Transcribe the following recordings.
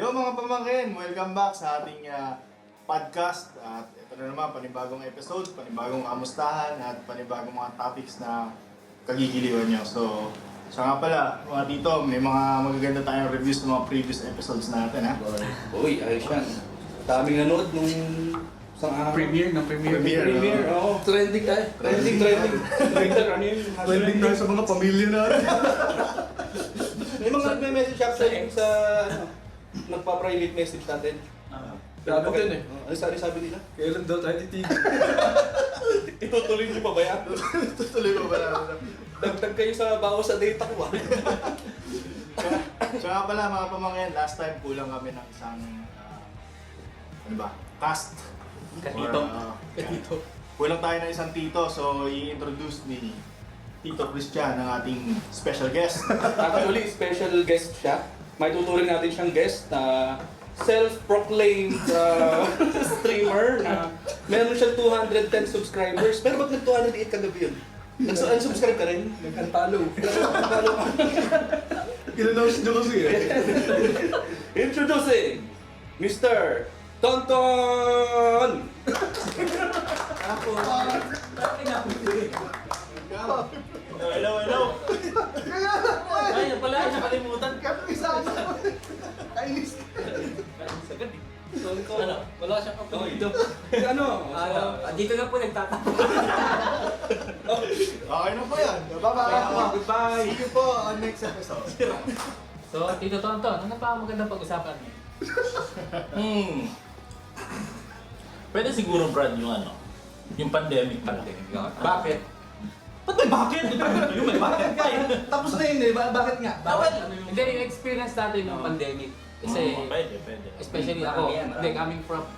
Yo mga pamangkin, welcome back sa ating podcast. At ito na naman, panibagong episode, panibagong kamustahan at panibagong mga topics na kagigiliwan nyo. So, siya nga pala, mga tito, may mga magaganda tayong reviews ng mga previous episodes natin, ha? Uy, ayos yan. Daming nanood nung isang araw. Premiere. Oo. Trending ay. Trending. Trending, ano yun? Trending tayo sa mga pamilya natin. May mga nagme-message actually sa ano, nagpa-private message natin. Grabe din eh. Ano sabi nila? Kailan daw tayo titigil? Itutuloy niyo pa ba yan? Tutuloy ko ba natin? Dagdag kayo sa bawas sa data ko ah. So nga pala mga pamangkin, last time kulang kami ng isang, ano ba, cast. Katito. Katito. Kulang tayo ng isang tito, so i-introduce ni Tito Christian ang ating special guest. Actually, special guest siya. May tuturing natin siyang guest na self-proclaimed streamer na meron siyang 210 subscribers. Pero ba't nag-208 kagabi yun? Nag-unsubscribe ka rin? Nag-unfollow. Nag-unfollow ka. Kinanose nyo kasi eh. Introducing Mr. Tonton! Ako. Hello. Ay, pala, nakalimutan. Kainis. Ano? Wala siyang apelido. Ano? Dito na po nagtatapos. Okay na po yan. Bye-bye. Goodbye! See you po on next episode. So, Tito Tonton, ano pa ang magandang pag-usapan niyo? Pwede siguro Brad yung pandemic pala. Bakit? Ba't may bakit? Yung may bakit ka Tapos na yun eh, bakit nga? Bawal. Hindi, yung experience natin ng pandemic. Kasi, Pwede. especially ako, hindi,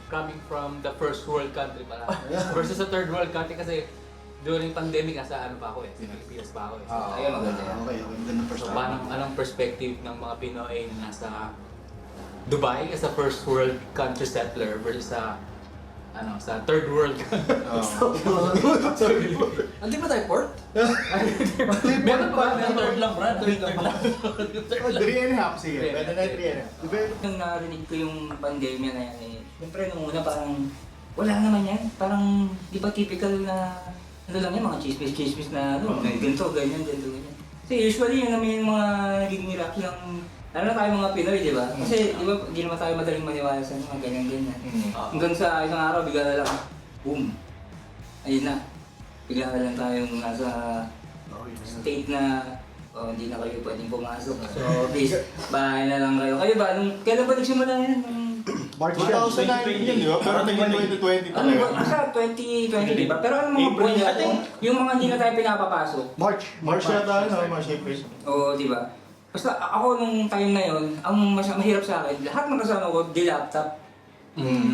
coming from the first world country pala. Versus sa third world country kasi during pandemic, nasa ano pa ako eh, sa Pilipinas pa ako eh. So, ayun, maganda yan. Okay. Magandang So, anong perspective ng mga Pinoy na nasa Dubai as a first world country settler versus sa sa third world country. Hindi ba tayo port? Meron pa ba? Third lang, Brad. Third lang. 3.5, sige. Pwede na 3.5. Nung narinig ko yung pandemya na yan eh, siyempre nung una parang wala naman yan. Parang di ba typical na ano lang yan, mga chismis na ganito, ganyan. Kasi usually yun naman yung mga nagiging reaction ng lalo na tayo mga Pinoy, di ba? Kasi di ba, di naman tayo madaling maniwala sa mga ganyan-ganyan. Hanggang sa isang araw, bigla na lang, boom! Ayun na. Bigla na lang tayong nasa state na hindi na kayo pwedeng pumasok. So, please, bahay na lang kayo. Kayo ba? Kailan ba nagsimula yan? March 2019 yun, di ba? Pero tingin 2020 Ano talaga. ba? Basta 2020, di ba? Pero ano mga buwan I yan? think, Yung mga hindi na tayo pinapapasok. March na tayo, no? March, April. Oo, di ba? Basta ako nung time na yon, ang mahirap sa akin, lahat ng kasama ko, di laptop.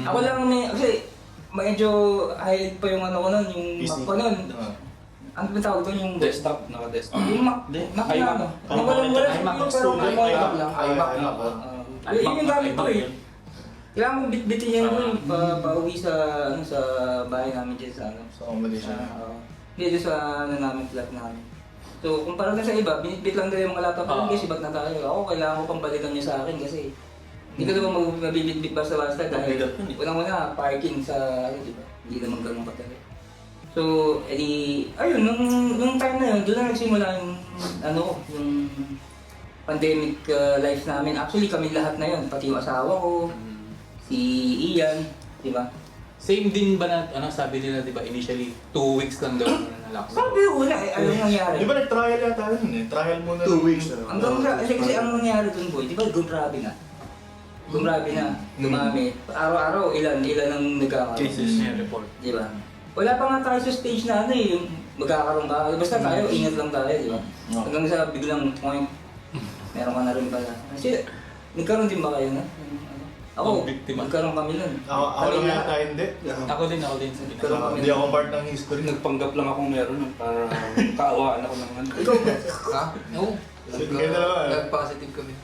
Ako lang kasi medyo high pa yung ano ko nun, yung PC. Mac ko nun. Ano ba tawag doon yung... Desktop, naka-desktop. Yung Mac na ano. Ano wala iMac pero Studio, may iMac lang. iMac lang. Yun yung gamit ko eh. Kailangan mo bit-bitin yan doon, pauwi sa bahay namin dyan sa ano. So, accommodation. Hindi doon sa namin, flat namin. So, kumpara na sa iba, binitbit lang nila yung mga laptop namin kasi ba't na tayo. Ako, kailangan ko pang balikan niya sa akin kasi hindi ko naman mabibitbit basta-basta dahil unang-una, parking sa ano, di ba? Hindi naman ganun katali. So, edi, ayun, nung time na yun, doon na nagsimula yung, yung pandemic life namin. Actually, kami lahat na yun, pati yung asawa ko, si Ian, di ba? Same din ba na, sabi nila, di ba, initially, 2 weeks lang daw na lockdown. Sabi ko wala eh, anong nangyari? Di ba nag-trial yata yun eh? Trial muna 2 weeks. Hanggang sa, kasi anong nangyari dun boy, di ba gumrabe na? Gumrabe na, dumami. Araw-araw, ilan ang nagkakaroon. Cases niya report. Di ba? Wala pa nga tayo sa stage na ano eh, yung magkakaroon ka. Basta tayo, ingat lang tayo, di ba? Hanggang sa biglang point, meron ka na rin pala. Kasi, nagkaroon din ba kayo na? Ako, Biktima. nagkaroon kami nun. Ako lang yata hindi. Ako din sa Pero ginagawa. hindi ako part ng history. Nagpanggap lang akong meron para kaawaan ako ng ano. Ha? Oo. Kayo dalawa. Nag-positive kami.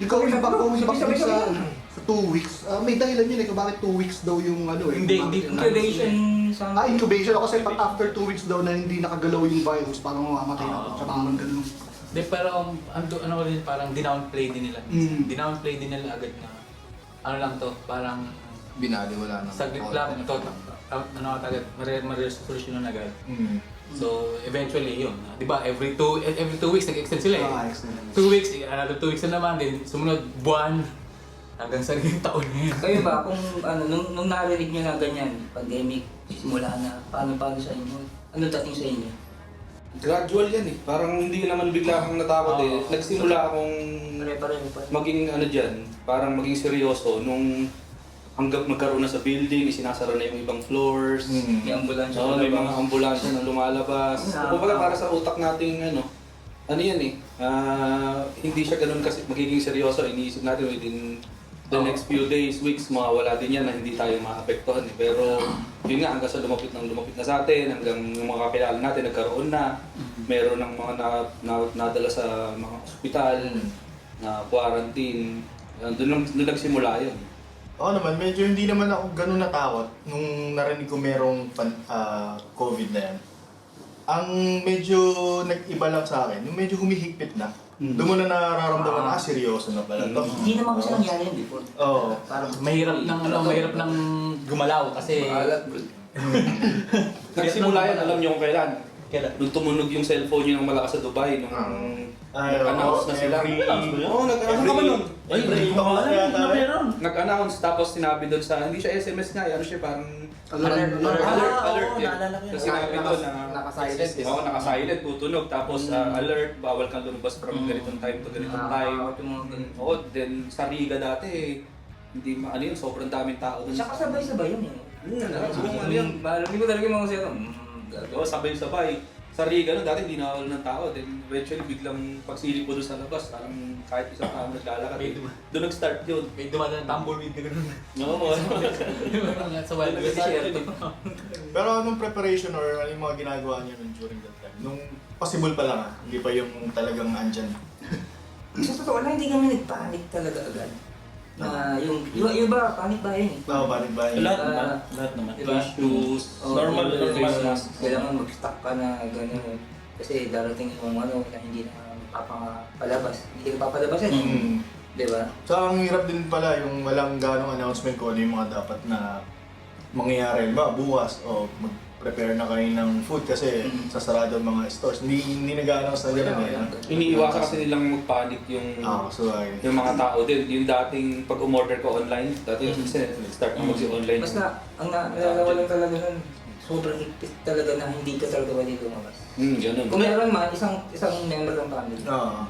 Ikaw yung nabak sa 2 weeks. May dahilan yun eh kung bakit 2 weeks daw yung ano eh. Hindi. Incubation sa... Incubation ako kasi pag after 2 weeks daw na hindi nakagalaw yung virus, parang mamamatay na ako. Sa parang ganun. Di, pero ano rin, parang dinownplay din nila. Dinownplay din nila agad na, ano lang to, parang Binali, wala na. saglit lang, ito, ano agad, maresolusyon na agad. Mm. So, eventually, yun. Di ba, every two weeks, nag-extend sila eh. Extend. 2 weeks, another 2 weeks na naman, din sumunod, buwan, hanggang sa naging taon na yun. Kayo ba, kung ano, nung narinig nyo na ganyan, pandemic, simula na, paano sa inyo? Ano dating sa inyo? Gradual yan eh. Parang hindi naman bigla akong natakot eh. Nagsimula akong Pare-pareho pa. maging ano dyan, parang maging seryoso nung hanggang magkaroon na sa building, isinasara na yung ibang floors. May ambulansya. Oo, may mga ambulansya na lumalabas. Kumbaga para sa utak nating ano yan eh, hindi siya ganun kasi magiging seryoso. Iniisip natin within the next few days, weeks, mawawala din yan na hindi tayo maapektuhan eh. Pero yun nga, hanggang sa lumapit na sa atin, hanggang yung mga kakilala natin nagkaroon na, meron ng mga nadala sa mga ospital, na quarantine. Doon nagsimula yun. Ako naman, medyo hindi naman ako ganun natakot nung narinig ko merong COVID na yan. Ang medyo nag-iba lang sa akin, yung medyo humihigpit na. Doon mo na nararamdaman seryoso na pala to. Hindi naman kasi nangyari yun before. Oo. Parang Mahirap nang gumalaw kasi Nagsimula yan, alam niyo kung kailan. Nung tumunog yung cellphone niyo ng malakas sa Dubai, nung nag-announce na sila. Oo, nag-announce ka ba nun? Ay, na meron. Nag-announce, tapos sinabi doon sa, hindi siya SMS nga, ano siya parang Alert. alert oo, yun. naalala ko yun. Tapos sinabi doon na Naka-silent. Oo, naka-silent, tutunog. Tapos alert, bawal kang lumabas from ganitong time to ganitong time. Oo, then sa Riga dati, hindi ano yun, sobrang daming tao doon. Saka sabay-sabay yun eh. Kung ano yun, Hindi ko talaga mga kasi oo, sabay-sabay. Sa Riga no, dati hindi nakawal ng tao. Then eventually biglang pagsilip ko doon sa labas, parang kahit isang tao naglalakad. Doon nag-start yun. may dumadaan ng tumbleweed na gano'n. Oo. Sa wild kasi Pero anong preparation or ano yung mga ginagawa niyo nun during that time? Nung possible pa lang hindi pa yung talagang andyan. Sa totoo lang, hindi kami nagpanik talaga agad. Yung iba, panik ba yun eh? Oo, balik ba yun? Lahat naman. Diba? Issues. Normal Kailangan mag-stock ka na gano'n. Kasi darating yung ano na hindi na papalabas. Hindi ka papalabas eh. Mm. Diba? So ang hirap din pala yung walang ganong announcement kung ano yung mga dapat na mangyayari. Ba, bukas o mag-prepare na kayo ng food kasi sasarado ang mga stores. Hindi nag-a-announce na gano'n eh. Iniiwasan kasi nilang mag-panic yung So yung mga tao din. Yung dating pag umorder ko online, dati kasi start na mag-online. Basta, ang naalala ko lang talaga nun, sobrang higpit talaga na hindi ka talaga pwede lumabas. Ganun. Kung meron man, isang member ng family. Oo.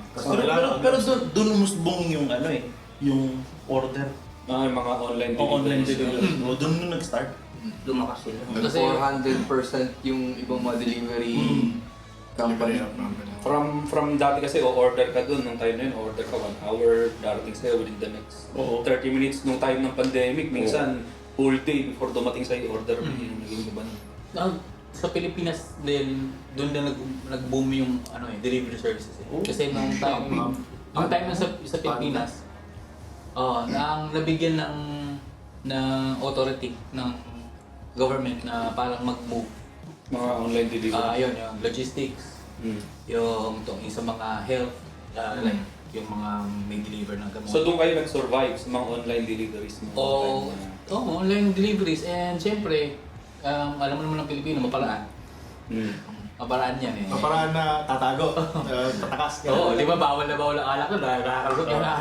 Pero doon umusbong yung ano eh, yung order Yung mga online o online deliveries. delivery. O doon nung nag-start. Lumakas sila. Kasi 400% yung ibang mga delivery company. From dati kasi o-order ka dun, nung time na yun, order ka 1 hour, darating sa'yo within the next Oo. 30 minutes nung time ng pandemic, minsan whole day before dumating sa'yo, order mo yung naging iba nun. sa Pilipinas din, doon na nag-boom yung ano eh, delivery services eh. Kasi nung time na sa Pilipinas, nang nabigyan ng authority ng government na parang mag-move. Mga online delivery. Ayun, yung logistics, yung sa mga health, like yung mga may deliver ng gamot. So doon kayo nag-survive sa mga online deliveries mo? Online deliveries, and syempre, alam mo naman ng Pilipino, maparaan. Maparaan yan eh. Maparaan na tatago. Tatakas ka. Oo, di ba bawal ang alak na, nakakalusot na.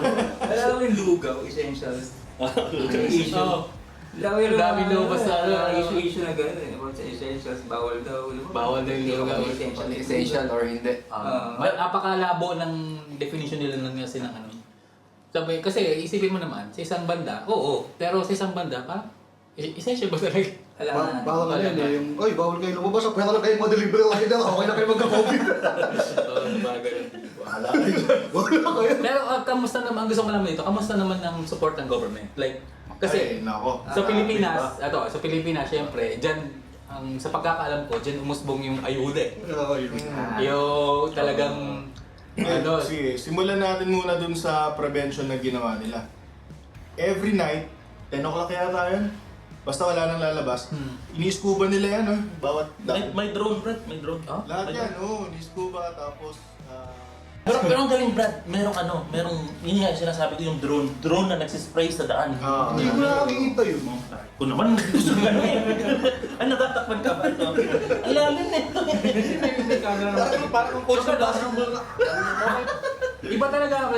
Alam mo yung lugaw, essentials. Oo. Dami lumabas sa issue na gano'n eh. About sa essentials, bawal daw. Bawal daw yung lugaw. Essential or hindi. Napakalabo ng definition nila ng kasi ng ano. Sabi, kasi isipin mo naman, sa isang banda, oo, pero sa isang banda, parang essential ba talaga? Bawal na yun eh. Yung, oy, bawal kayo lumabas. Pwede na kayo mag-delivery lang kayo. Okay na kayo magka-COVID. Oo, bagay. Bahala kayo dyan. Wala kayo. Pero kamusta naman, ang gusto ko naman dito, kamusta naman ang support ng government? Like, kasi Ay, nako. sa Pilipinas, sa Pilipinas, syempre, dyan, sa pagkakaalam ko, dyan umusbong yung ayuda eh. Yung talagang, Sige, simulan natin muna dun sa prevention na ginawa nila. Every night, 10 o'clock yata yun. Basta wala nang lalabas. Ini-scuba nila yan, Bawat May drone, Brad. May drone. Lahat yan, ini-scuba. Tapos, Pero ang galing, Brad, merong, yun nga yung sinasabi ko, yung drone na nagsispray sa daan. Hindi mo na nakikita yun. Kung naman, gusto ko gano'n. Ano, natatakpan ka ba ito? Ang lalim na ito. Parang coach na basketball. Iba talaga ang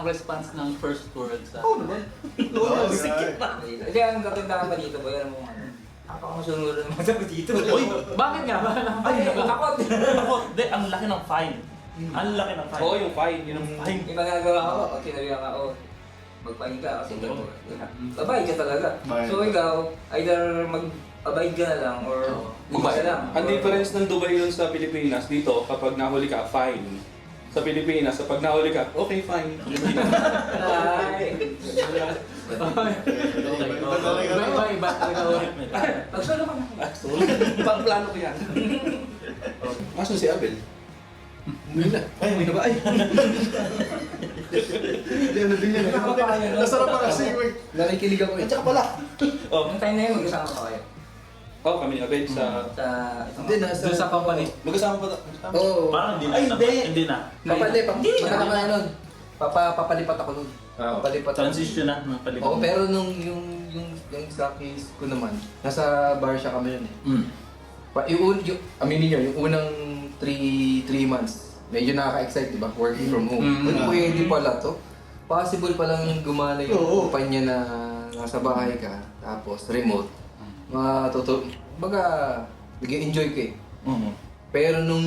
response ng first world sa... Oo naman. Alright. Hindi, ang kagandahan pa dito, boy, alam mo ano, nakakasunod ng mata ko dito. Uy, Bakit nga? Ay, nakakot. ako, hindi, ang laki ng fine. Ang laki ng fine. Oo, yung fine. Yun ang fine. Yung magagawa ko, pag sinabi ka, magpahinga ka kasi gano'n. Abide ka talaga. Bayad So ka. ikaw, either mag-abide ka na lang or hindi ka lang. Ang difference ng Dubai yun sa Pilipinas, dito, kapag nahuli ka, fine. Sa Pilipinas, kapag nahuli ka, okay, fine. Ay, Iba talaga ulit. magsolo ka na. Ibang plano ko yan. Kaso si Abel? Hindi na. Ay, hindi na ba? Ay. Hindi, ano din yan. Nasarap pa kasi. Nakikilig ako eh. At saka pala. Oh, Yung time na yun, magkasama pa kayo. kami ni Abel sa... Sa itong... Hindi, nasa... Doon sa company. Magkasama pa Oo. Parang hindi na. Ay, hindi. Hindi na. Hindi na. Magkasama na nun. Papalipat ako nun. Papalipat ako. Transition na ng palipat. Oo, pero nung yung sa case ko naman, nasa bar siya kami nun eh. Aminin nyo, yung unang 3 months, medyo nakaka-excite, di ba? Working from home. Pwede pala to. Possible pa lang yung gumana yung kumpanya na nasa bahay ka, tapos remote. Baga, nag-enjoy ka eh. Pero nung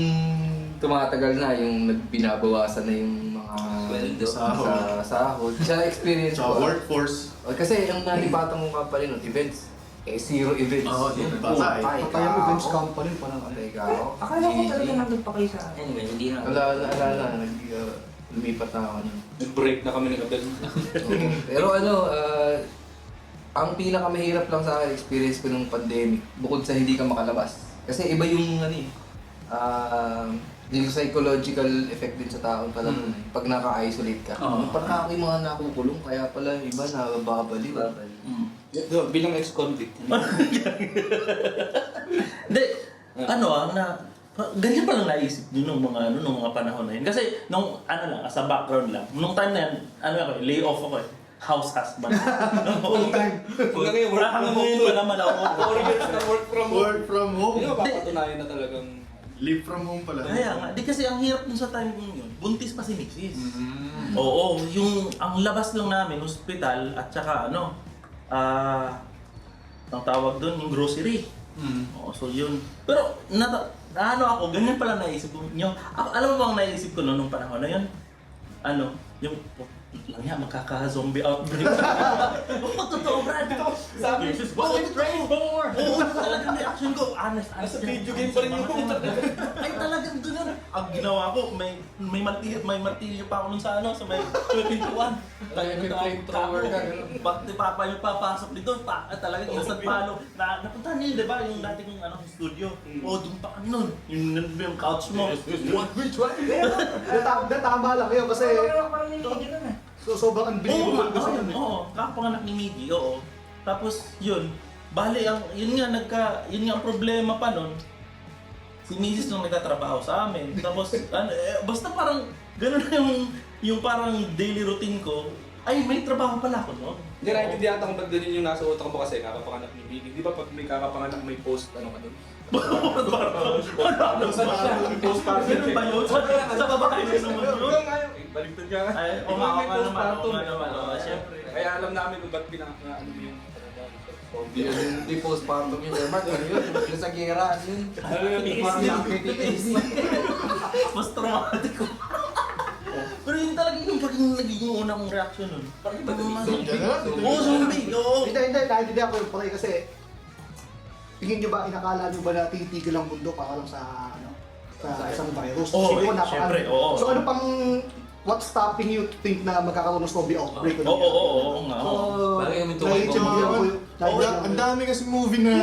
tumatagal na, yung binabawasan na yung mga Sweldo. sa sahod, sa experience Sa ko. workforce. Kasi yung nalipatan mo nga pala nun, events. Zero events. Oo, yun. Patay. Patay ang events company, parang ano. Patay ka ako. Akala ko talaga nandun pa kayo sa... Anyway, hindi na. Wala na. Lumipat na ako nun. Nag-break na kami ni Abel. Pero ang pinakamahirap lang sa akin experience ko ng pandemic, bukod sa hindi ka makalabas. Kasi iba yung yung psychological effect din sa taon pala pag naka-isolate ka. Parang ako yung mga nakukulong, kaya pala yung iba nababaliw. Bilang ex-convict. Hindi, ganyan pa lang naisip din nung mga panahon na yun. Kasi as a background lang, nung time na yan, lay off ako eh. House husband. Full time. Hanggang ngayon, work from home Ngayon to. pa naman ako. 4 years na work from home. Work from home. Hindi mo papatunayan na talagang... Live from home pala. Kaya nga, di kasi ang hirap dun sa time kong yun, buntis pa si Mrs. Oo, ang labas lang namin, hospital, at saka ang tawag dun, yung grocery. Oo, so yun. Pero, ako, ganyan pala naisip ko. Alam mo bang naisip ko nung panahon na yun? Yung, lang yan, magkaka-zombie outbreak. Oo, totoo, Brad. Sabi, Jesus, bakit train more? Oo, talagang reaction ko. Honest. Nasa video game pa rin yung Ay, talagang doon yun. Ang ginawa ko, may martilyo pa ako nun sa may pintuan. Flamethrower ka, gano'n. Bakit papa yung papasok dito? Talagang instant palo. Napunta niyo, di ba, yung dati kong studio. Oo, doon pa kami nun. Yung couch mo. Which one? Tama lang yun kasi Parang nililigyan na. sobrang unbelievable kasi yun eh. Oo, kakapanganak ni Miggy, oo. Tapos yun, yun nga ang problema pa nun. Si Mrs. nung nagtatrabaho sa amin. Tapos, basta parang, gano'n na yung parang daily routine ko. Ay, may trabaho pala ako noon. Hindi naintindihan ko ba't ganyan yung nasa utak mo kasi kakapanganak ni Biggie. Di ba pag may kakapanganak may post, ka doon? Ganun ba yun? Sa babae ko naman yun? Baligtad ka nga. Ay, oo nga naman. Siyempre. Kaya alam namin kung ba't pinaka-ano yung... Hindi postpartum yun. Mark, ano yun? Yung sa gera, ano yun? Parang nakikita-PTSD. Mas traumatic ko. Pero yun talaga yung nagiging una kong reaction nun. Parang iba Oo, zombie. Oo. Hindi, naiintindihan ko yung pala kasi tingin nyo ba, inakala nyo ba na titigil ang mundo para lang sa isang virus? Oo, Kasi po, syempre, oo. So ano pang, what's stopping you to think na magkakaroon ng zombie outbreak? Oo nga. Bagay naman ito. Naiintindihan ko yung... Ang dami kasi movie na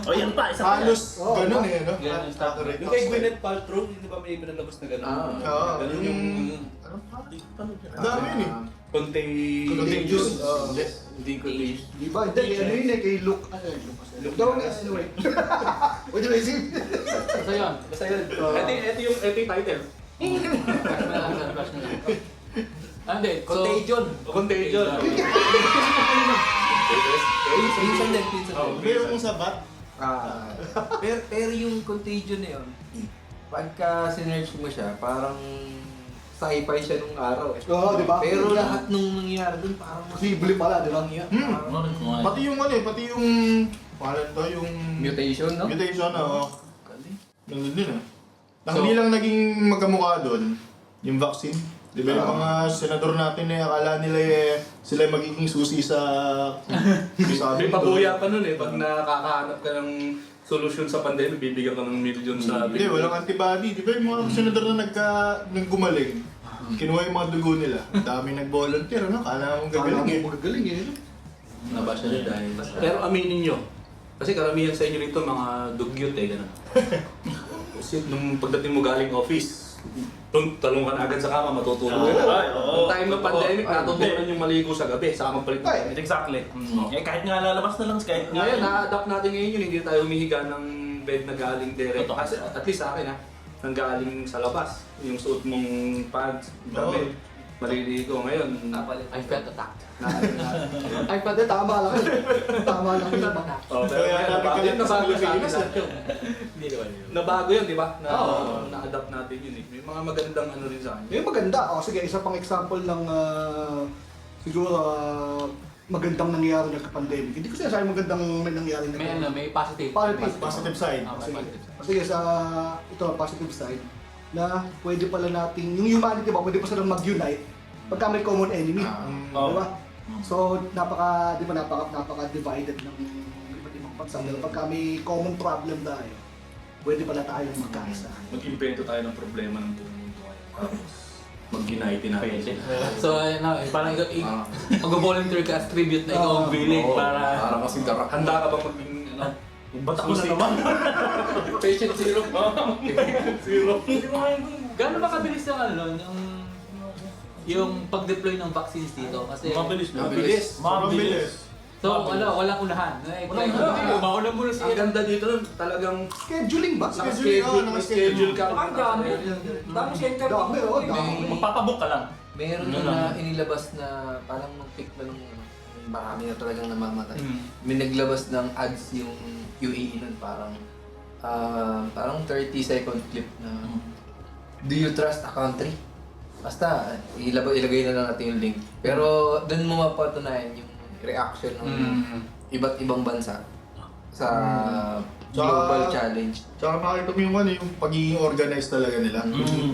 O yan pa, isa pa yan. halos ganun eh, no? Yan, yung kay Gwyneth Paltrow, di ba may pinalabas na gano'n? Oo, Ganun yung... Ang dami yun eh. Contagious. Hindi ko din. Di ba? Hindi, ano yun eh, kay Luke. Anyway. What do I say? So yun. Basta yun. Ito yung title. Flash na lang, flash na lang. Ah, hindi. So, Contagion. Contagion. Pinsan din, pinsan din. Pero kung sa bat, Pero yung contagion na yun, pagka sinerge mo siya, parang sci-fi siya nung araw eh. Oo, di ba? Pero lahat nung nangyayari dun parang Posible pala, di ba? pati yung ano eh, pati yung, pangalan to, yung mutation, no? mutation, nandun din hindi lang naging magkamukha doon, yung vaccine. Di ba yung mga senador natin eh, akala nila sila yung magiging susi sa May pabuya pa nun eh, pag nakakahanap ka ng solusyon sa pandemic, bibigyan ka ng milyon sa Hindi, walang antibody. Di ba yung mga senador na nang gumaling, kinuha yung mga dugo nila. Dami nag-volunteer, ano? Kala mong gagaling eh. Magagaling eh. nabasa na dahil. Pero aminin nyo, kasi karamihan sa inyo rito mga dugyot eh, gano'n. Kasi nung pagdating mo galing office, talong ka na agad sa kama, matutulog ka na. Ay, oo. Nung time ng pandemic, natutunan yung maligo sa gabi, saka magpalit ng damit. Exactly. Eh kahit nga lalabas na lang, kahit nga. Ngayon, na-adapt natin ngayon yun, hindi tayo humihiga ng bed na galing direct. Totoo. Kasi at least sa akin nang galing sa labas. Yung suot mong pants, damit, maliligo. Ngayon, I felt attacked. Ay, pati tama lang. Tama lang yun. Oh, pero Kaya ngayon, namin nabago sa yun sa akin Pilipinas, lahat yun. Hindi naman yun. Nabago yun, di ba? Oo. Na-adapt natin yun eh. May mga magandang ano rin sa akin. Yung maganda. O sige, isa pang example ng siguro magandang nangyari nagka-pandemic. Hindi ko sinasabi magandang may nangyari May ano, may positive. Positive. Positive side. Ah, may Sige. positive. Sige, sa ito, positive side, na pwede pala nating, yung humanity ba, pwede pa silang mag-unite pagka may common enemy. Di ba? So, di ba, napaka-divided ng iba't ibang bansa. Pero pagka may common problem tayo, pwede pala tayong magkaisa. Mag-invento tayo ng problema ng buong mundo ngayon. Tapos, mag-unite natin. So, parang ikaw, mag-volunteer ka as tribute na ikaw ang billing para... Parang kasi darak. Handa ka bang maging ano? Ba't ako na naman? Patient zero? Zero. Gano'n ba kabilis yung ano, yung pag-deploy ng vaccines dito? Kasi... Mabilis na. Mabilis. Mabilis. So, walang unahan. Walang unahan. Mauna muna Ang siya. ganda dito nun, talagang Scheduling ba? naka-schedule, may schedule ka. Ang dami. Dami center pa. Dami, oh, dami. Magpapabook ka lang. Meron Yun na lang. inilabas na parang nung pick na nung marami na talagang namamatay. Mm. May naglabas ng ads yung UAE nun parang 30-second clip na do you trust a country? Basta ilagay na lang natin yung link. Pero doon mo mapatunayan yung reaction ng iba't ibang bansa sa global challenge. Tsaka makita mo yung yung pagiging organized talaga nila.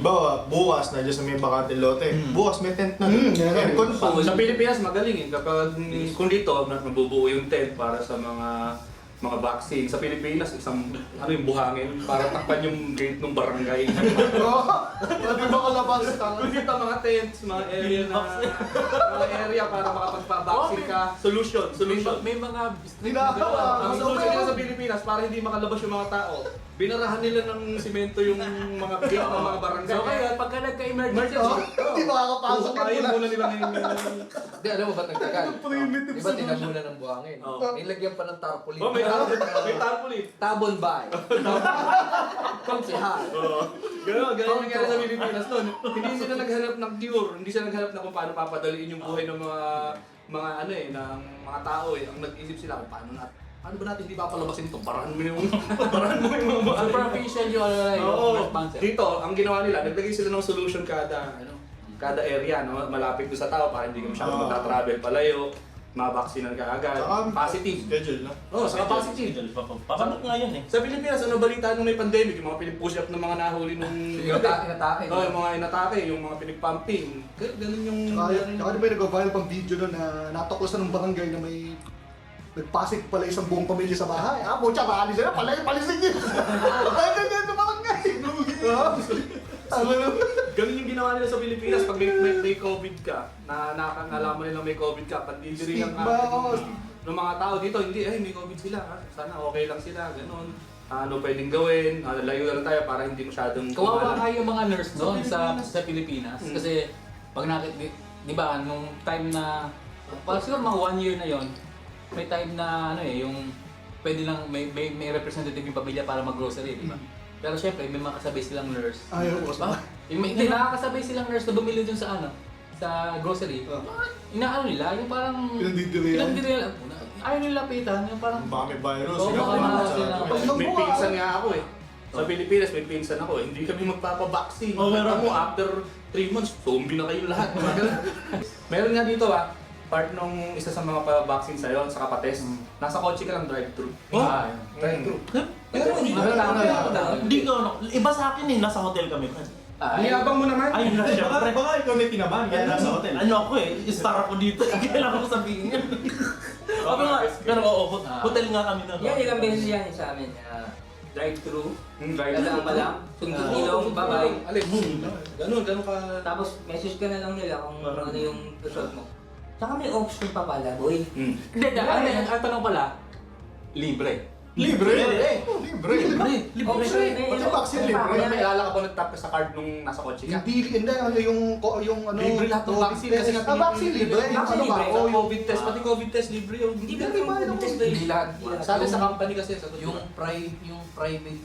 Bawa, bukas na dyan sa may bakante lote. Bukas may tent na doon. Aircon pa. Sa Pilipinas magaling eh, kapag kung dito nabubuo yung tent para sa mga vaccine. Sa Pilipinas, isang yung buhangin para takpan yung gate ng barangay. Pwede ba kalabas ka? Dito mga tents, mga area para makapagpa-vaccine ka. Solution. May mga street na Ginagawa. gano'n. Ang solution nila sa Pilipinas para hindi makalabas yung mga tao, binarahan nila ng simento yung mga gate ng mga barangay. So kaya, pagka nagka-emergency, Hindi makakapasok Ayaw yan. muna nila ngayon. Hindi, alam mo ba't nagtagal? Di ba tinamunan ng buhangin? Oo. Nilagyan pa ng tarpaulin. Oh, may tarpaulin. Tabon by. Konsehal. Gano'n nangyari sa Pilipinas noon. Hindi sila naghanap ng cure, hindi sila naghanap na kung paano papadaliin yung buhay ng ng mga tao eh. Ang nag-isip sila kung paano ba natin hindi papalabasin ito? Paraan mo yung mga buhay. superficial yung Oo. response. Dito, ang ginawa nila, naglagay sila ng solution kada area, no? Malapit doon sa tao para hindi ka masyadong magta-travel palayo, mabaksinan ka agad. Positive. Schedule na. Oo, saka positive. Papabook nga yan eh. Sa Pilipinas, ano balita nung may pandemic? Yung mga pinipush up ng mga nahuli nung... Inatake. yung mga inatake, yung mga pinagpumping. Ganun yung... Tsaka di ba yung nag-viral pang video doon na natuklasan ng barangay na may nagpasik pala isang buong pamilya sa bahay. Ah, pucha, maalis na, palisin niyo. Ay, ganyan ng barangay. Ganun yung ginawa nila sa Pilipinas pag may COVID ka, na nalaman nila may COVID ka, pandidiri lang ng mga tao dito, hindi, may COVID sila, sana okay lang sila, ganun. Ano pwedeng gawin, layo lang tayo para hindi masyadong... Kawawa kayo yung mga nurse doon sa Pilipinas. Kasi pag di ba, nung time na, siguro mga 1 year na yon, may time na yung pwede lang, may representative yung pamilya para mag-grocery, di ba? Pero syempre, may mga kasabay silang nurse. Ayaw ko sa Hindi, nakakasabay silang nurse na bumili dun sa ano, sa grocery. Inaano nila, yung parang... Pinandidirihan. Pinandidirihan. Ayaw nila lapitan, yung parang... Baka may virus. Oo, baka May pinsan nga ako eh. Sa Pilipinas, may pinsan ako eh. Hindi kami magpapabaksin. Oh, meron. Mo, after 3 months, zombie na kayo lahat. Meron nga dito part nung isa sa mga pa-vaccine sa'yo, sa kapatest, nasa kotse ka lang drive-thru. Oh? Drive-thru. Pero hindi ko Hindi ko, iba sa akin eh, nasa hotel kami. Niyabang mo naman. Ayun na, syempre. Baka ikaw may kinabahan kaya nasa hotel. Ano ako eh, star ako dito. Kailangan ko sabihin yan. Sabi nga, pero oo, hotel nga kami na. Yan, ilang beses yan sa amin. Drive-thru, dadaan pa lang, sundot ilong, babay. Alin? Ganun ka... Tapos message ka na lang nila kung ano yung result mo. Saka may option pa pala, boy. Hindi, ang tanong pala, libre. Libre! Libre. Option. Pati vaccine libre. Kaya may alala ka pa nag-tap ka sa card nung nasa kotse ka. Hindi, yung ano... Libre lahat ng COVID vaccine test. kasi nga Vaccine libre. Vaccine Ano ba? libre. Oh, yung COVID test, pati COVID test libre yun. Hindi ba yung test ba Hindi lahat. Sabi sa company kasi, sa Yung private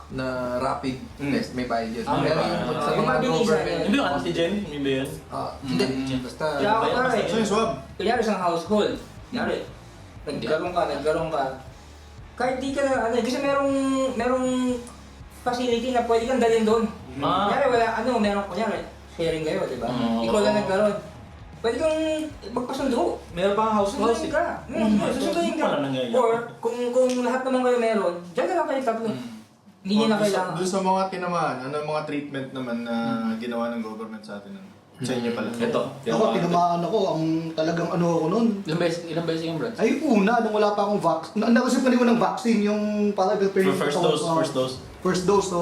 na rapid test, may bayad yun. Ah, may Pero bayad. yung sa Yung mga mabilis government, Hindi yung antigen, hindi ba yun? hindi. Basta, Kaya ako Bayad pare, So yung swab. kunyari isang household, kunyari, nagkaroon ka, kahit di ka na, ano, kasi merong facility na pwede kang dalhin doon. Kunyari wala, kunyari, sharing kayo, di ba? Ikaw lang nagkaroon. Pwede kang magpasundo. meron pang house Susunduin ka. Susunduin ka. Wala nangyayari. Or, kung lahat naman kayo meron, dyan na lang kayo tatlo. Hindi nyo na kailangan. Doon sa mga tinamaan, ano yung mga treatment naman na ginawa ng government sa atin? Sa inyo pala. Ito. Ako, tinamaan ako. Ang talagang ano ako nun. Ilang beses yung branch? Ay, una, nung wala pa akong vaccine. Nag-usip ko ng vaccine, yung para First dose. First dose, so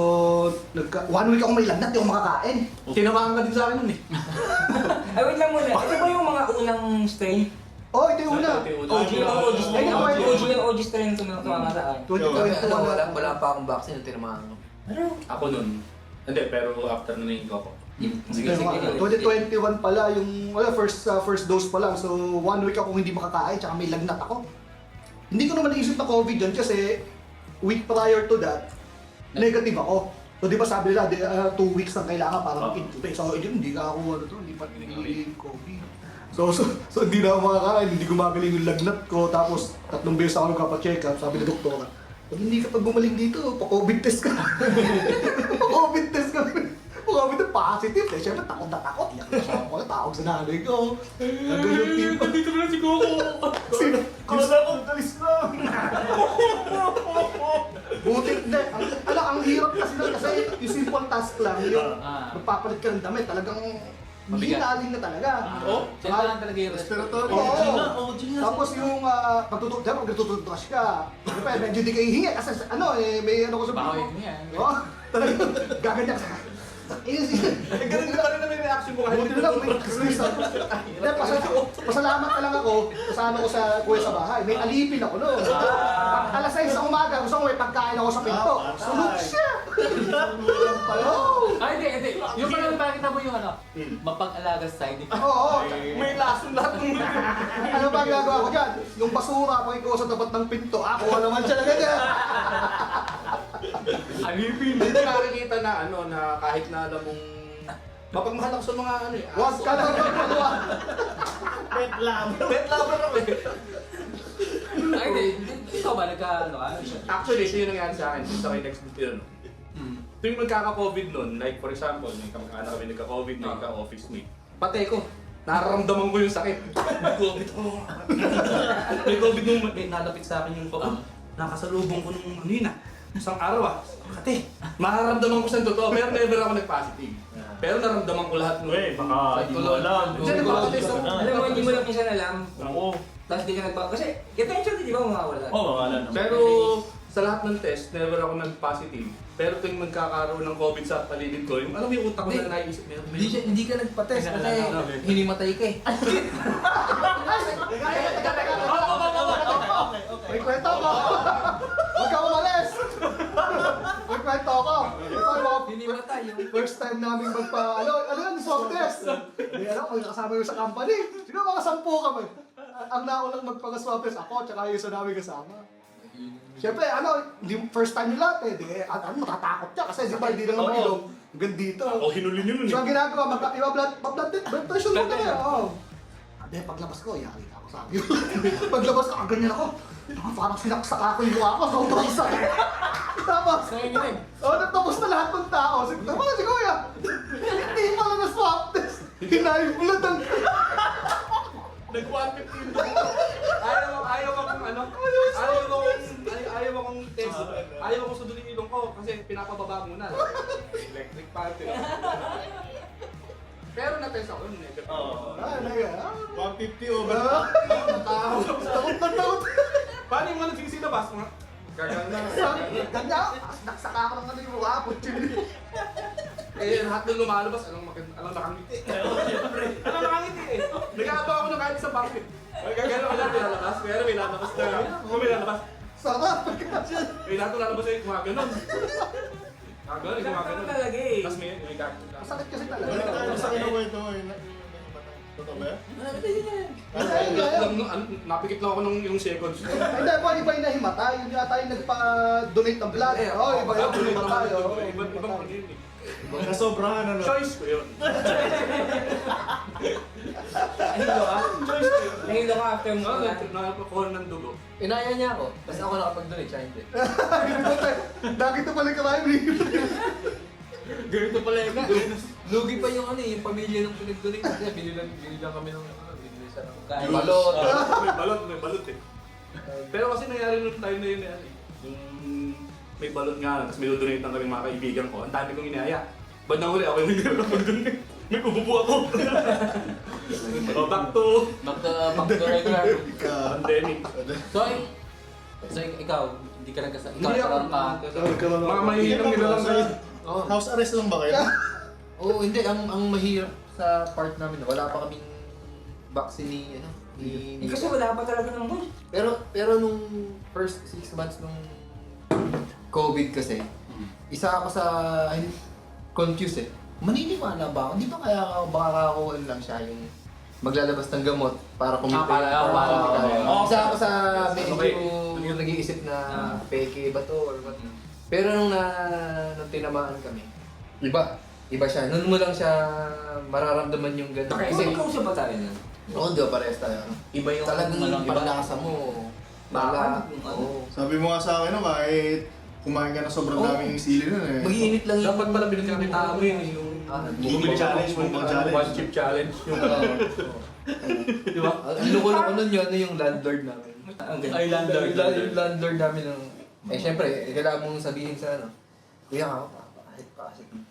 1 week akong may lagnat, di ako makakain. Tinamaan ka din sa akin nun eh. Ay, wait lang muna. Ito ba yung mga unang strain? Oh, ito yung una. OG strain. OG yung OG strain na tumama sa akin. 2021 wala pa akong vaccine, tinamaan ko. Ako nun. Hindi, pero after na naging ko. Sige. 2021 pala yung first dose pa lang. So 1 week akong hindi makakain tsaka may lagnat ako. Hindi ko naman naisip na COVID yun kasi week prior to that, negative ako. So di ba sabi nila 2 weeks lang kailangan para mag-intubate. So hindi ka ako hindi pa COVID. So hindi na ako makakain, hindi gumagaling yung lagnat ko. Tapos 3 beses ako nagpa-check up, sabi ng doktora, pag hindi ka gumaling dito, pa-COVID test ka. Pa-COVID test ka. COVID na positive eh. Siyempre takot na takot. Iyak na siya ako. Tawag sa nanay ko. Hanggang yung tipo. Dito na si Coco. Sino? Kala ko, talis lang. Butik na. Ang hirap kasi nun kasi yung simple task lang. Yung magpapalit ka ng damit. Talagang hinaling na talaga. Oo. Saan talaga yung Respiratory. Oo. Tapos yung pagtututubrush ka. Siyempre, medyo di kayo hingi kasi may ano ko sa Bahoy bako. mo yan. Oo. Talagang gaganyak ka. Ganun din pa rin naman yung reaction mo kahit Buti na lang, may pasalamat na lang ako kasama ko sa kuya sa bahay. May alipin ako noon. Pag alas 6 sa umaga, gusto ko may pagkain ako sa pinto. Sunod siya! Oo! Ay, hindi. Yung pala nakita mo yung mapag-alaga side. Oo! may lason lahat ng Ano ba gagawa ko dyan? Yung basura, pag ikaw sa tapat ng pinto, ako naman siya nagaga. alipin. Hindi nakikita na na kahit na alam mong mapagmahal ako sa mga Huwag ka lang magpagawa. Pet lab. Pet lover ako eh. Ay, hindi. Ikaw ba Actually, ito yung nangyari sa akin sa kay next yun. Tuwing magkaka-COVID nun, like for example, may kamag-anak kami nagka-COVID, nagka-office mate. Patay ko. Nararamdaman ko yung sakit. May COVID ako. May COVID nung may nalapit sa akin yung phone. Nakasalubong ko nung isang araw Kate, mararamdaman ko sa totoo, pero never ako nag-positive. Pero naramdaman ko lahat nung Baka hindi mo alam. Diyan nagpapatest ako. Alam mo, hindi mo lang minsan alam. Oo. Tapos di ka kasi eventually di ba mawawala? Oo, wala naman. Pero sa lahat ng test, never ako nag-positive. Pero tuwing magkakaroon ng COVID sa paligid ko, yung alam mo yung utak ko na naisip, Hindi ka nagpa-test kasi hinimatay ka eh. May kwento ko. Huwag ka umalis. May kwento ko. Hinimatay yung... First time namin ano yan, swab test. Hindi kung kasama yung sa company. Siguro mga 10 kami. Ang naunang magpag-swab test, ako tsaka yung isa namin kasama. Siyempre, first time yung lahat eh. Matatakot siya kasi di ba hindi lang naman ilong. Hanggang dito. Ako hinuli nyo nun So, ang ginagawa, blood pressure mo kaya. Hindi, paglabas ko, yari ako sa akin. Paglabas ko, ganyan ako. Parang sinaksak ako yung mukha ko, sobrang sakit. Tapos, natapos na lahat ng tao. Tama si Kuya. Hindi pala na swab test. Hinayin blood ang... Nag-150 ayaw akong test. Ayaw akong sudulin ilong ko kasi pinapababa muna. Electric pan. Pero na-test ako yun. Oo. 150 over. Takot na takot. Paano yung mga nagsisilabas? Gagal na. Ganyan, nagsaka ako ng ano yung mukha ko. Eh, lahat ng lumalabas, alam nakangiti. Alam nakangiti eh. Nag-aabang ako ng kahit isang bakit. Gagano ka lang nilalabas, pero may lalabas na. Kung may lalabas, Sarap. may lahat lalabas ay gumaganon. Gaganon, gumaganon. talaga eh. Tapos may gagawin. Masakit kasi Balik talaga. tayo sa kinuwento mo. Totoo ba yan? Napikit lang ako ng ilang seconds. Hindi, iba yung nahimatay. Yung yata yung nagpa-donate ng blood. Oo, iba yung nahimatay. Ibang pag-ibig. Nasobrahan ano. Choice ko yun. Nahilo ka after mo na. Nakakuha ng dugo. Inaya niya ako, tapos ako nakapag-donate, siya hindi. Dagit na pala kamahin. Ganito pala yun. Lugi pa yung ano eh, yung pamilya ng pinag-donate. Kasi binilang kami ng binili siya ng Kain. balot. May balot eh. Pero kasi nangyari nung time na yun eh. Yung may balot nga, tapos may dodonate ng kaming mga kaibigan ko. Ang dami kong inaya. Ba't nahuli ako yung hindi na mag-donate? May ububo ako. Oh, back to Back to regular. pandemic. So ikaw, hindi ka nagkasakit. Hindi ako. Mga mahihinang nila lang sa'yo. House arrest lang ba kayo? Oo, hindi. Ang mahirap sa part namin, wala pa kaming vaccine ni, ano, ni... Kasi wala pa talaga ng boy. Pero nung first 6 months nung COVID kasi, isa ako sa confused eh. Maniniwala ba ako? Di ba kaya baka ako lang siya yung maglalabas ng gamot para kumita. Isa ako sa medyo yung nag-iisip na peke ba to or what. Pero nung tinamaan kami, iba siya. Noon mo lang siya mararamdaman yung gano'n. Kasi kausap ba tayo nun? Oo, di ba parehas tayo? Iba yung Talagang yung iba. lasa mo. Baka, Oo. Sabi mo nga sa akin na kahit kumain ka na sobrang Oo. daming sili nun eh. Mag-iinit lang Dapat pala pinagkakita mo yun yung Mukbang challenge, mukbang challenge. one chip challenge. Yung Di ba? Ang loko-loko nun yun, ano yung landlord namin. Ay, landlord. Yung landlord namin ng... ksyempre, kailangan mong sabihin sa ano, Kuya ako,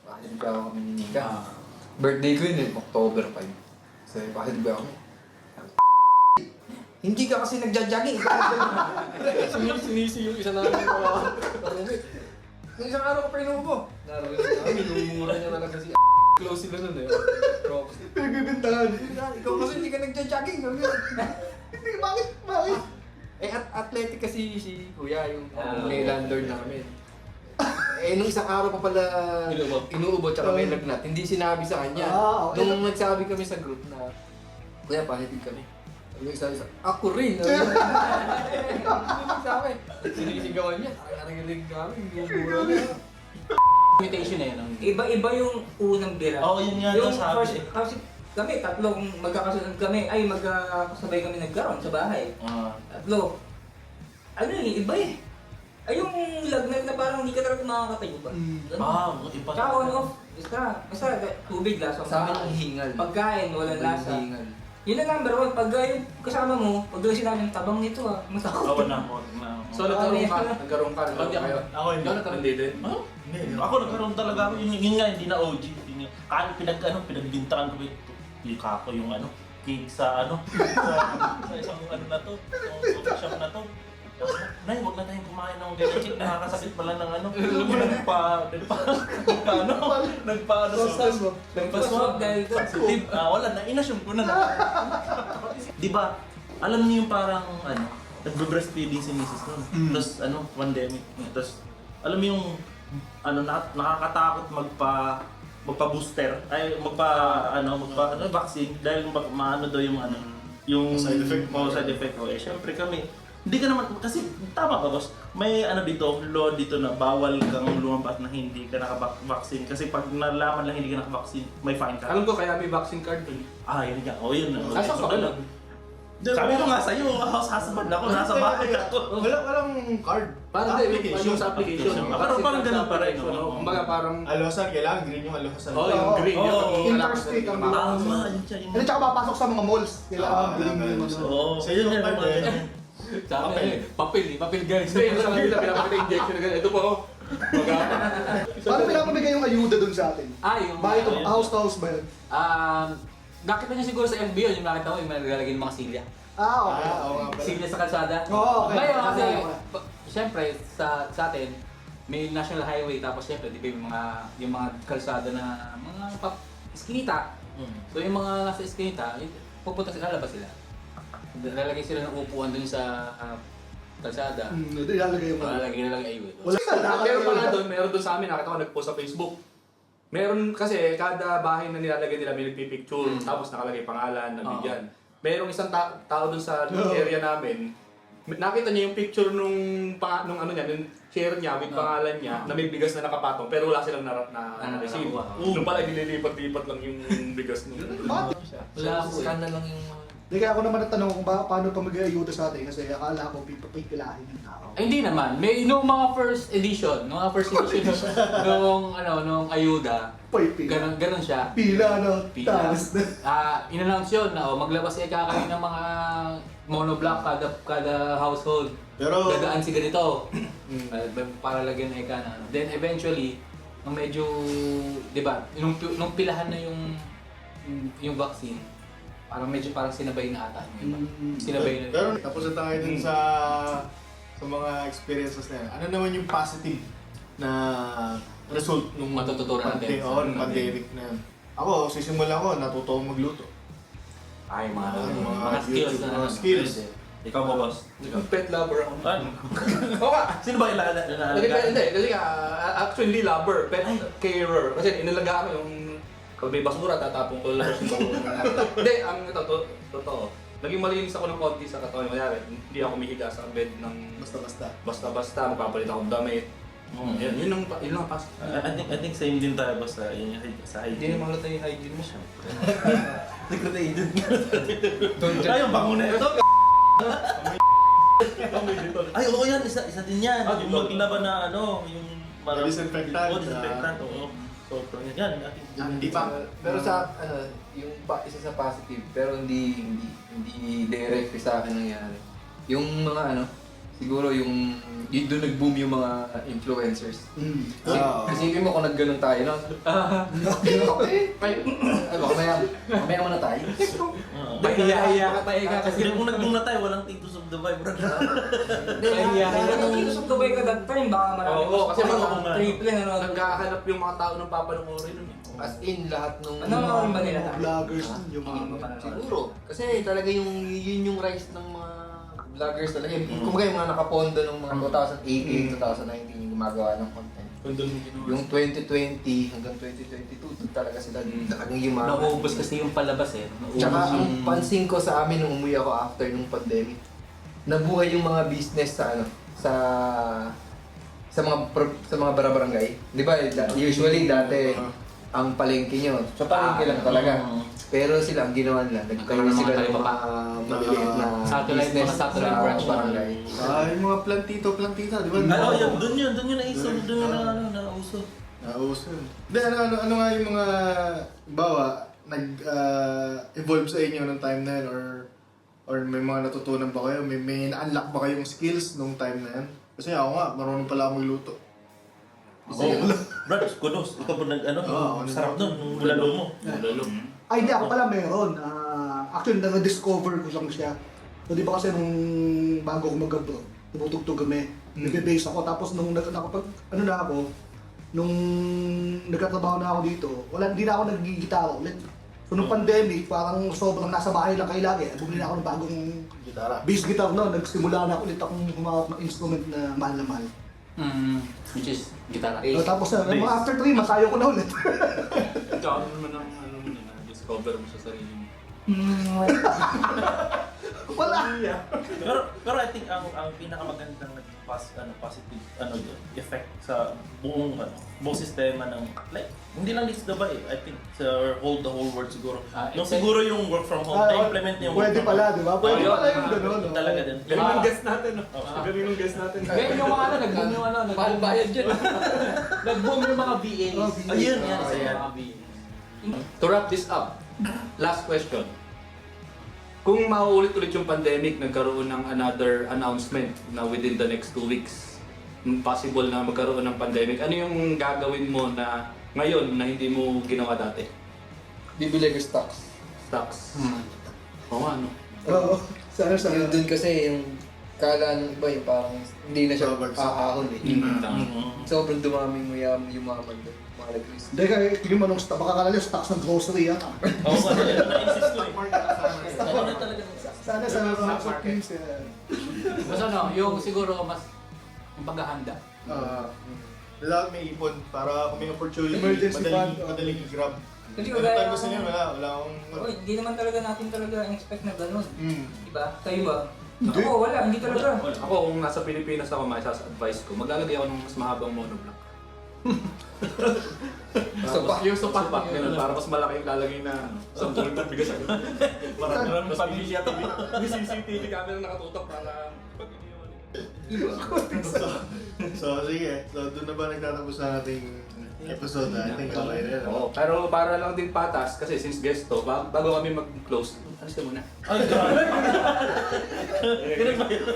bakit pa ako kami ni Nika? Birthday ko yun eh, October 5. So, bakit ba ako? Hindi ka kasi nagja-jogging. Sinisi yung isa namin. Nung isang araw ko pa inuubo. Naroon siya, minumura niya talaga si close sila nun eh. Props. Pinagbibintahan. Ikaw kasi hindi ka nagja-jogging. Hindi, bakit? Eh, athletic kasi si Kuya, yung may landlord namin. Eh, nung isang araw pa pala inuubo tsaka may lagnat, hindi sinabi sa kanya. Okay. Nung nagsabi kami sa group na, Kuya, pahitig kami. Yung isa, ako rin. Sabi, sinisigawan niya. Nakarinig kami, inuubo niya. Imitation eh. Iba-iba yung unang bira. Oo, yun nga Yung daw sabi first, kasi kami, tatlong magkakasunod kami, ay magkakasabay kami nagkaroon sa bahay. Tatlo. Ano eh, iba eh. Ay yung lagnat na parang hindi ka talaga makakatayo ba? Iba. Tsaka on off, basta tubig, lasang Sa amin ang hingal. Pagkain, walang lasa. Hingal. Yun ang number one, pag yung kasama mo, pag daw sinabi, tabang nito ah, matakot. Oo na. So nagkaroon ka. Ako hindi. Ikaw nagkaroon din. Hindi. Ako nagkaroon talaga ako. Yun nga, hindi na OG. Pinagbintangan ko yung kako yung cake sa sa isang na to. Coffee shop na to. Nay, huwag na tayong kumain ng ganyan chick. Nakakasakit pala ng Nagpaswab dahil ko. Wala na, inassume ko na. Di ba, alam niyo yung parang nagbe-breastfeeding si Mrs. nun. Tapos pandemic. Tapos alam mo yung nakakatakot magpa-booster ay vaccine dahil maano daw yung yung Side effect. side effect. Eh syempre kami Hindi ka naman, kasi tama ka boss, may ano dito, law dito na bawal kang lumabas na hindi ka nakabaksin. Kasi pag nalaman lang hindi ka nakabaksin, may fine ka. Alam ko kaya may vaccine card dun. Ah, yun nga. Oh, yun. Asan ka ba nun? Sabi ko nga sa'yo, house husband ako, nasa bahay ako. Walang card. Parang yung sa application. Pero parang ganun pa rin, no? Kumbaga parang... Alohasan, kailangan green yung alohasan. Oh, yung green. Oo. Interstate ang Tama, yun siya. Ano, tsaka papasok sa mga malls. Kailangan green yung ano. Oo, So yun yung card eh. Sabi, papel guys. Hindi, sa kanila pinapakita injection na ganun. Ito po, oh. Paano pinapamigay yung ayuda dun sa atin? Yung... Bahay to, house to house ba yun? Nakita niyo siguro sa FB yun, yung nakita mo yung nalalagay ng mga silya. Okay. Oo nga pala. Silya sa kalsada. Oo, okay. Ngayon kasi, Okay. siyempre, sa atin, may national highway, tapos siyempre, di ba yung mga kalsada na mga iskinita. So yung mga nasa iskinita, pupunta sila, lalabas sila. Lalagay sila ng upuan dun sa kalsada. Ilalagay yung Lalagay nila lang ayun. Wala ka. Meron pala doon, meron doon sa amin, nakita ko nag-post sa Facebook. Meron kasi kada bahay na nilalagay nila may nagpipicture, tapos nakalagay pangalan, nabigyan. Merong isang tao doon sa area namin, nakita niya yung picture nung ano niya, yung share niya with pangalan niya, na may bigas na nakapatong, pero wala silang na-receive. Nung pala nililipat-lipat lang yung bigas nung... Wala ako eh. Scan na lang yung... Hindi kaya ako naman natanong kung paano pamigay ayuda sa atin kasi akala ko pipilahin yung tao. Ay, hindi naman. May nung mga first edition nung ayuda, ganun siya. Pila no, Pila. talas na. In-announce yun na maglabas kakain ng mga monoblock kada household. Pero- dadaan si ganito. Para lagyan na na. Then eventually, nung medyo, 'di ba, nung pilahan na yung vaccine, parang sinabay na ata yung iba. Sinabay na. Pero tapos na tayo dun sa mga experiences na yan. Ano naman yung positive na result nung Matututunan natin. nung pandemic na yan? Ako, sisimula ko, natuto akong magluto. Ay, mga skills YouTube, na. mga skills. Ikaw ba boss? Pet lover ako. Ano? Oo nga! Sino ba Hindi, kasi actually hindi lover, pet carer. Kasi inalagaan ko yung pag may basura, tatapon ko lang sa basura. Hindi, ang totoo. Naging malinis ako ng konti sa katawan. Kaya hindi ako mihiga sa bed ng Basta-basta. basta-basta, magpapalit ako ng damit. Yun ang pas. I think same din tayo boss sa Hindi naman halata yung hygiene mo siya. Secret agent. Ay, yung bango na ito. Ay, oo yan. Isa din yan. Yung maglaban na yung... Disinfectant. Oo, disinfectant. Oo. So, yan. Hindi pa. Pero sa yung isa sa positive, pero hindi direct sa akin nangyari. Yung mga siguro yung doon nag-boom yung mga influencers. Kasi mo kung nagganon tayo, no? Mamaya muna tayo. Pahiya ka kasi. Hindi kung nag-boom na tayo, walang Titos of the Vibe. Kung subsubay ka that time, baka marami. Oo, kasi mga triple na nagkahanap yung mga tao ng papanoorin nun. As in, lahat nung... Ano ba nila? Vloggers, yung Siguro. Kasi talaga yun yung rise ng mga vloggers talaga. Kumbaga yung mga nakapondo ng mga 2018, 2019 yung gumagawa ng content. Yung 2020 hanggang 2022, doon talaga sila talagang yumaman. Naubos kasi yung palabas eh. Tsaka ang pansin ko sa amin nung umuwi ako after nung pandemic, nabuhay yung mga business sa mga barangay. 'Di ba? Usually dati ang palengke nyo, sa palengke lang talaga. Pero sila ang ginawa nila, nagkaroon sila ng mga maliliit na business sa barangay. Yung mga plantita, di ba? Doon yun nauso. Nauso yun. Hindi, ano nga yung mga, bawa, nag-evolve sa inyo nung time na yun, or may mga natutunan ba kayo? May na-unlock ba kayong skills nung time na yun? Kasi ako nga, marunong pala ako magluto. Brad, kudos. Ikaw po sarap nun, yung bulalo mo. Ay, hindi ako pala meron. Actually, na-discover ko lang siya. So, di ba kasi nung bago ako mag-abroad, tumutugtog kami. Nag-base ako. Tapos nung nung nagkatrabaho na ako dito, hindi na ako nag-gitara ulit. So, nung pandemic, parang sobrang nasa bahay lang kayo lagi. Bumili na ako ng bagong bass guitar no. Nagsimula na ulit akong humawak ng instrument na mahal na mahal. Which is gitara. So, tapos mga after 3 months, ayaw ko na ulit. Ikaw naman ang discover mo sa sarili mo. pala! Pero I think ang pinakamagandang positive effect sa buong sistema ng like hindi lang dito sa Dubai, I think sa the whole world siguro. Nung siguro yung work from home, na-implement niya yung work Pwede from pala, home. di ba? Pwede Ayun. pala yung gano'n. Yun talaga din. Galing ng guest natin, no? Galing ng guest natin. Ngayon yung mga nag-boom yung Mahal bayad dyan. nag-boom yung mga VAs. Oh, VAs. Ayun, yan, isa yan. Mga VAs. To wrap this up, last question. Kung mauulit-ulit yung pandemic, nagkaroon ng another announcement na within the next 2 weeks, possible na magkaroon ng pandemic, ano yung gagawin mo na ngayon na hindi mo ginawa dati? Bibili ko stocks. Stocks. Oo nga, no? Oo. Sana sa Yun dun kasi yung kala ng iba yung parang hindi na siya Babagsak. aahon eh. Mhm. Sobrang dumaming yumaman doon. Mga nag-risk. Hindi kaya tingin mo nung baka kala nyo stocks ng grocery ha. Oo, ano yun, na-insist ko eh. Ano na talaga. Sana sa mga shoppings. Mas ano, yung siguro mas yung paghahanda. Without may ipon para kung may opportunity, Emergency fund. madaling i-grab. Hindi Ano kagaya tayo gusto niya? Wala akong... Oy, hindi naman talaga natin talaga expect na ganun. Hmm. Diba? Kayo ba? Hindi. Ako, wala. Hindi talaga. Ako, kung nasa Pilipinas ako, may advice ko, maglalagay ako ng mas mahabang monoblock. Sopak. Yung sopak, ganun, para mas malaki yung lalagay na 10 litong bigas. Para Maraming mas may CCTV camera nakatutok para pag iniwan. So, sige. So, doon na ba nagtatapos na ating episode? I think okay na yun. Oo, pero para lang din patas, kasi since guest to, bago kami mag-close, alis ka muna. Ay, grabe. Ganun ba yun?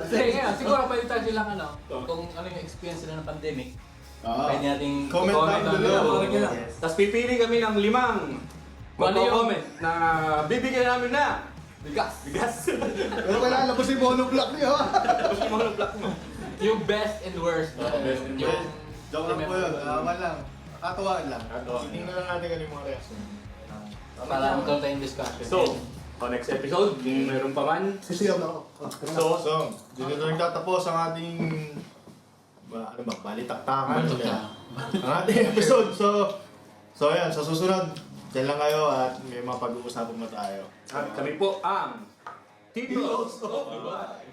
Kasi ngayon, siguro pwede tayo lang ano, kung ano yung experience nila ng pandemic. Pwede nating Comment down down below. comment nyo lang. Yes. Tapos pipili kami ng 5 Kung ano yung- magko-comment na bibigyan namin na bigas. Pero kailangan labas yung monoblock niyo ha. Tapos yung mga block mo. Yung best and worst. best and Yung Joke lang po yun. Alaman lang. Kakatuwaan lang. Kakatuwaan. Tingnan lang natin kung yung mga reaction. para magkaroon tayong discussion. So, next episode, kung meron pa man. Sisiyaw na ako. So, dito na nagtatapos ang ating balitaktakan. Ang ating episode. So ayan, sa susunod, dyan lang kayo at may mga pag-uusapan mo tayo. At kami po ang Titos of Dubai.